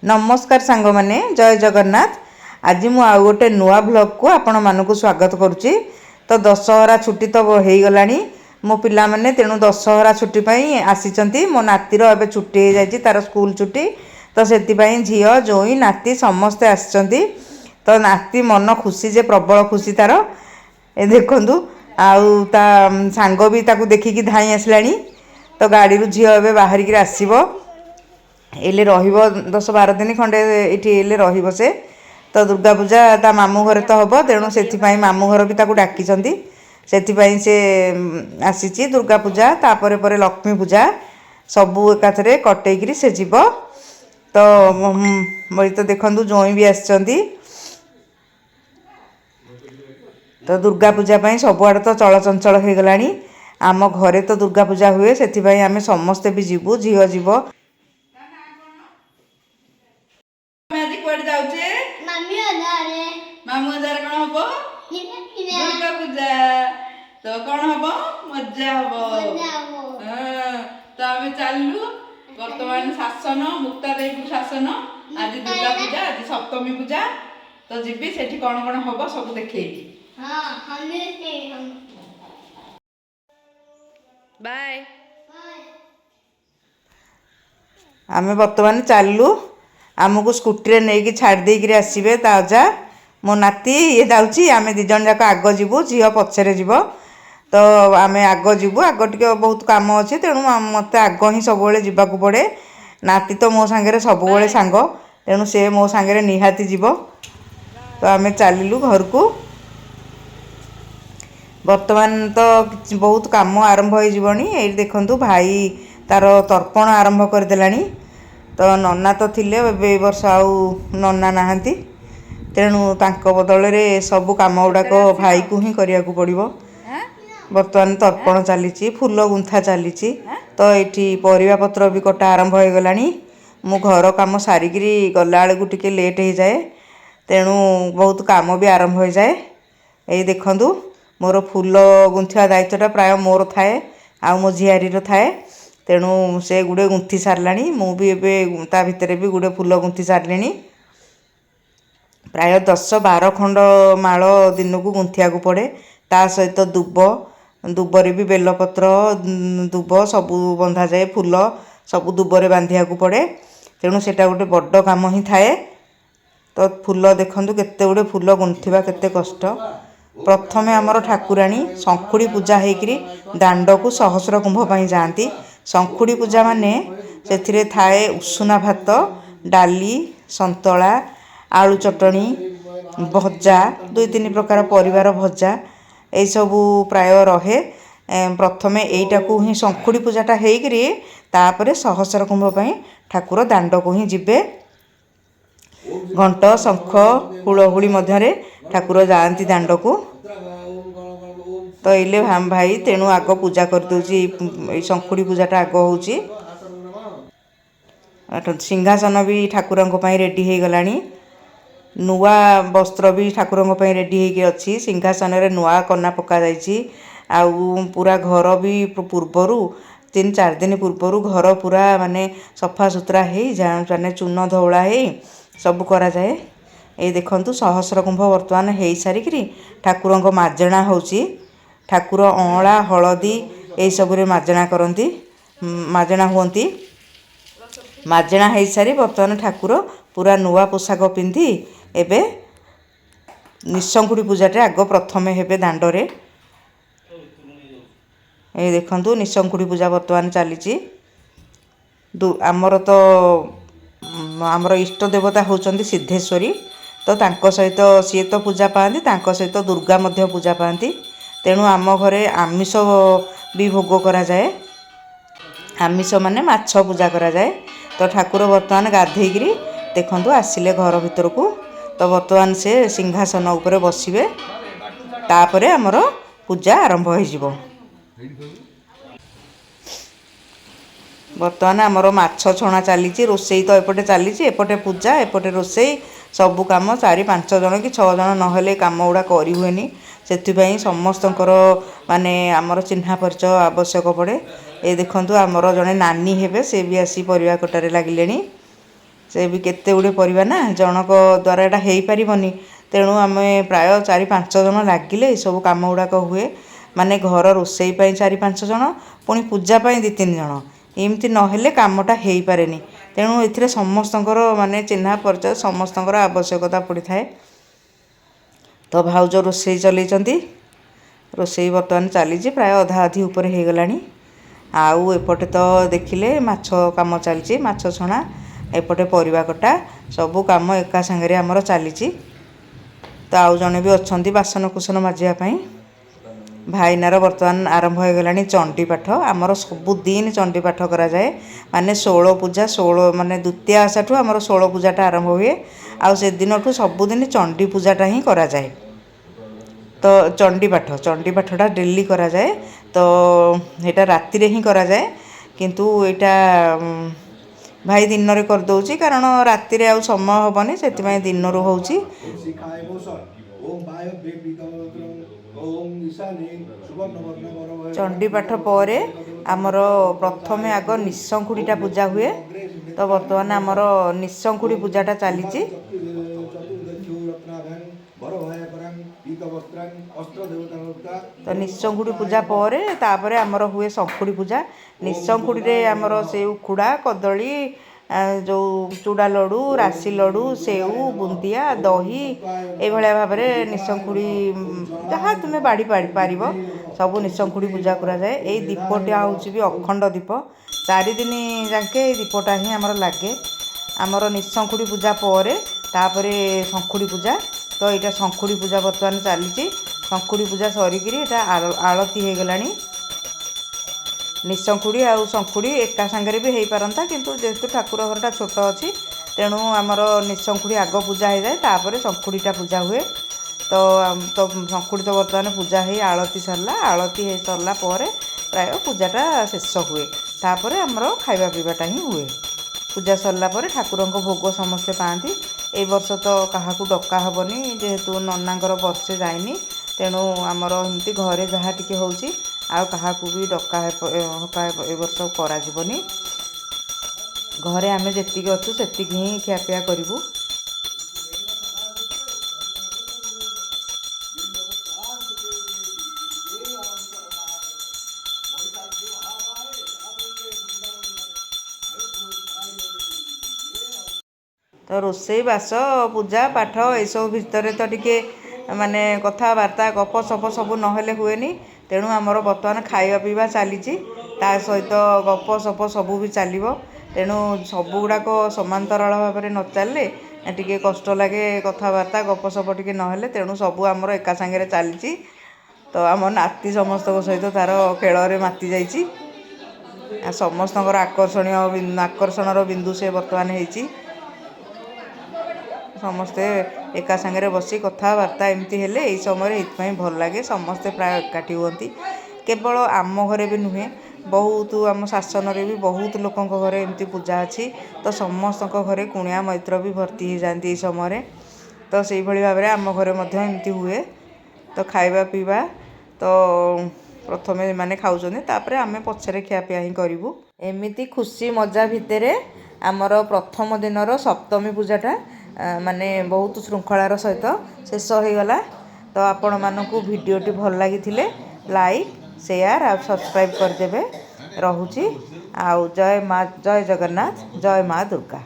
नमस्कार सांग माने जय जगन्नाथ। आज मु आउ गोटे नुआ ब्लॉग को आपण मानक स्वागत करुच्ची। तो दशहरा छुट्टी तो हो गलानी मो पिला माने तेणु दशहरा छुट्टी पाई आसी मो नातीर एबे छुट्टी हो जाए तार स्कूल छुट्टी तो से झील जोई नाती समस्ते आसी। तो नाती मन खुशी जे प्रबल खुशी तार ए देखु आउ ता सांग भी ताकू देखिकी धाई आसलानी। तो गाड़ी रू झील एबे बाहर की आसीबो एले रहिबो 10-12 दिन खंडे इठी एले रहिबो से। तो दुर्गा पूजा ता मामू घर तो हबो तेणु सेथि पई मामू घर भी ताकू डाकी चंदी सेथि पई से आसीची। दुर्गा पूजा तापरे परे लक्ष्मी पूजा सबु एकाथरे कटेइकरी से जीवो। तो मई तो देखंदु जोई भी आछंती। तो दुर्गा पूजा पई सबुआड़ तो चलचंचल हो गलानी। आम घरे तो दुर्गा पूजा हुए सेथि पई आमे समस्ते भी जीवु झील जीवो। मामू हजार कौन हम दुर्गा पूजा तो कौन हम मजा हम। तो आम चलू बर्तमान शासन मुक्तादेवी शासन आज दुर्गा पूजा आज सप्तमी पूजा तो जीवी से कौन कौन हम सब देखेबी। बाय आम बर्तमान चलू आमको स्कूटी नहीं कि छाड़ देकर आसबे ता अजा मो नाती ये जाऊँगी आम दिज जाक आग जीवु झील पछरे जीव। तो आम आग जीवु आग टे बहुत कम अच्छे तेणु मत आग ही सब जावाक पड़े। नाती तो मो सांगे सब सांग तेणु से मो सांगे निहाती जीव। तो आम चलू घर को बर्तमान तो बहुत कम आरंभ हो जीवनी। ये देखंतु भाई तार तर्पण आरंभ करदेलानी। तो नना तो थिले ए वर्ष आउ नना नाहांती तेणु तांको बदल रे सब काम गुड़ाक भाई को ही करिया को पड़िबो। बर्तमान तर्पण चली फूल गुंथा चली तो ये परिवा पत्र भी कटा आरंभ हो गलानी। मु घर काम सारिकी गला बेलू टिके लेट हो जाए तेणु बहुत काम भी आरंभ हो जाए। ये देखंतु मोर फूल गुंथा दायित्वटा प्राय मोर थाए आ मो झियारीर थाए तेणु से गुड़े गुंथी सारलानी। मु भी एबे ता भितरे भी गुड़े फूल गुंथी सारलेनी। प्राय 10-12 खंड माल दिन को गुंथिया को पड़े। ता सहित दुब दुबरे भी बेलपत्र दुब सबू बंधा जाए फूल सबू दुबरे बांधिया को पड़े तेणु सेटा गोटे बड़ काम ही थाए। तो फूल देखंतु केते गुड़े फूल गुंथिबा केते कष्ट। प्रथमे आमर ठाकुराणी शंखुड़ी पूजा होकरी दांड को सहस्र कुंभ पाई जाती। शंखुड़ी पूजा माने से थाए उषुना भात डाली संतला आलू चटणी भजा 2-3 प्रकार परिवार भजा यही सबू प्राय रहे। प्रथमे यहीटा को ही शंखुड़ी पूजाटा होकरी तापर सहस्र कुंभ पाई ठाकुर दांड को ही जीवे। घंट शंख हुलहुली मध्य ठाकुर जाती दांड को। तो ये भाई तेणु आग पूजा कर दूची शंखुड़ी पूजाटा आग होची। सिंहासन भी ठाकुर रेडी हो गलानी। नुआ वस्त्र भी ठाकुर रेडी हो अच्छी। सिंहासन रे नुआ कना पका जाइछि। आउ पूरा घर भी पूर्वर 3-4 दिन पूर्वर घर पूरा माने सफा सुतरा हो चून धौला हो सब करा जाए। ये देखंतु सहस्र कुंभ वर्तमान हो सारिकी ठाकुर माजणा होची। ठाकुर अँला हलदी यही सबुरे माजणा करती माजणा हुंती। माजणा हो सारी बर्तमान ठाकुर पूरा नुआ पोशाक पिंधि एबे निशंकुड़ी पूजाटे आग प्रथमे हेबे दांडरे। ये देखंतु निशंकुड़ी पूजा बर्तमान चली। आमर तो आमर इष्ट देवता होचंदी सिद्धेश्वरी। तो तांको सहित सी तो पूजा पाती तांको सहित दुर्गा मध्य पूजा पाती तेणु आम घरे आमिष भी भोग करा जाए। आमिष माने माछ पूजा करा जाए। तो ठाकुर बर्तमान गाधेइकरी देखंतु आसिले घर भीतर को। तो बर्तमान से सिंहासन उपरे बसिबे तापरे आमर पूजा आरंभ हो जिवो। बर्तमान आमर माछ छणा चली रोसई तो एपटे चली एपटे पूजा एपटे रोसई सबू काम 4-5 जन कि 6 जन नहेले काम गुड़ा करी हुएनी। से समस्तंकर माने आमर चिन्हा परिचय आवश्यक पड़े। ये देखंतु आमर जड़े नानी हेबे से भी आसी परिवा कटारे लगिले से भी केते गुड़े परिबा ना जनक द्वारा एटा हेई परिबनी तेणु आम प्राय 4-5 जन लगिले सब कम गुड़ाक हुए माने घर रोसई 4-5 जन पुणी पूजा 2-3 जन एमती नहेले कामटा हेई पारेनी तेणु ए समस्तंकर माने चिन्हा परिचय समस्तंकर आवश्यकता पड़ी थाए। तो भाउज रोसई चलैचंती रोसई बर्तमान चली प्राय अधा अधि ऊपर हो गलानी आउ एपटे तो देखिले माछ काम चलची माछ छणा एपटे परिवा कटा सबू काम एका संगे आमर चली तो आउ जने भी अच्छी बासन कुसन माजियापाई भाईनार बर्तमान आरंभ हो गलानी चंडी पाठ आमर सबुदिन चंडी पाठ करा जाए माने 16 पूजा 16 माने द्वितीय आशा आमर 16 पूजाटा आरंभ हुए आउ से दिन सबुदिन चंडी पूजाटा ही करा जाए। तो चंडी पाठटा डेली करा जाए तो यहाँ राति रे ही करा जाए किंतु यहाँ भाई दिन रे कर दउची कारण राति रे आउ समय होबनी से दिन रो होउची। चंडी पाठ पर आमर प्रथमे आग निशंखुड़ीटा पूजा हुए तो बर्तमान आमर निशंखुड़ी पूजाटा चली तो निशंखुड़ी पूजा पर तापर आमर हुए शंखुड़ी पूजा निशंखुड़ी रे आमर से उखुड़ा कदली जो चूड़ा लड्डू राशि लड्डू सेऊ बुंदिया दही ये भाव में निशंखुड़ी जहाँ तुम्हें बाड़ी पार सब निशंखुड़ी पूजा करा जाए। यही दीपटा हूँ भी अखंड दीप 4 दिन जाके दीपटा ही आमर लगे आमर निशंखुड़ी पूजा पर तापर शंखुड़ी पूजा तो यहाँ शंखुड़ी पूजा बर्तमान चली शंखुड़ी पूजा सरिकी आलती हो गलानी निशंखुड़ी आउ शंखुड़ी एका सांगे भी हो पारंता किंतु जेहेतु ठाकुर घरटा छोट अच्छी तेणु आमर निशंखुड़ी आग पूजा हो जाए तापर शंखुड़ीटा पूजा हुए तो शंखुड़ी तो बर्तमान पूजा हो आलती सरला आलती हो सरला पर प्राय पूजाटा शेष हुए तापर आमर खाइबा पीवाटा ही हुए पूजा सरला पर ठाकुर भोग समस्ते पाती ए वर्ष तो क्या डका हेनी जेहेतु ननांकर वर्षे जाइनी तेणु आमर एमती घरे जहाँ टी हो क्या भी डका ए वर्ष करा घरे आमे जेतिकी अच्छु सेतिकी ही खियापिया करूँ। तो रोसई बास पूजा पाठ यू भितर तो टिके माने कथबार्ता गप सप सब नहेले हुएनी तेणु आमर बर्तमान खाइबा पीवा चली सहित गप सप सबू भी चलो तेणु सबू गुड़ाक समांतराल भाव में न चलले टिके कष्ट लगे कथबार्ता गप सप टिके नहेले तेणु सबू आमर एका सांगे चली तो आम नाती समस्त सहित तार खेल में माति जाइए समस्त आकर्षणर बिंदु से बर्तमान होती समस्ते एका सांगे बसी कथबार्ता एमती हेले यही समय ये भल लगे समस्ते प्राय एकाठी हुअती केवल आम घरे भी नुहे बहुत आम शासन रे भी बहुत लोकों घरे एमती पूजा अच्छी तो समस्त घरे कुणिया मैत्र भी भर्ती हो जाती ये समय तो से भाव में आम घरे एमती हुए तो खाइबा पीवा तो प्रथमे माने खाऊचंदी तापरे आमे पछरे खियापिया ही करूँ एमती खुशी मजा भितर आमर प्रथम दिनर सप्तमी पूजाटा माने बहुत श्रृंखलार सहित शेष हो गला तो आपण मानकू वीडियोटी भल लगी लाइक शेयर और सब्सक्राइब करदेवे रहुची। जय जगन्नाथ जय माँ दुर्गा।